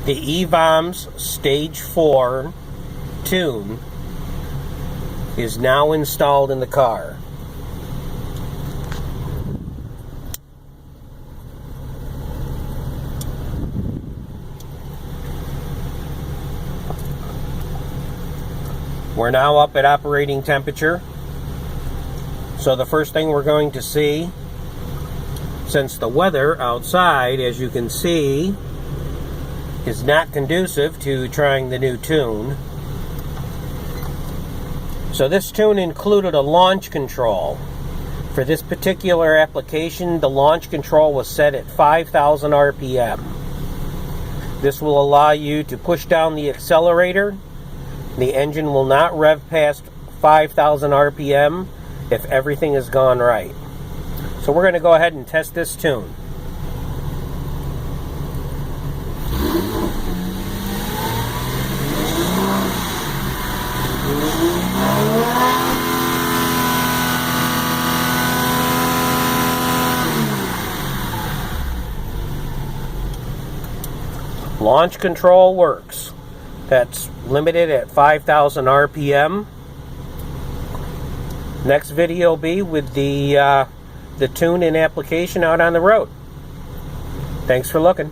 The Evoms Stage IV tune is now installed in the car. We're now up at operating temperature. So the first thing we're going to see, since the weather outside, as you can see, is not conducive to trying the new tune. So this tune included a launch control. For this particular application, the launch control was set at 5,000 RPM. This will allow you to push down the accelerator. The engine will not rev past 5,000 RPM if everything has gone right. So we're going to go ahead and test this tune. Launch control works. That's limited at 5,000 RPM. Next video will be with the tune in application out on the road. Thanks for looking.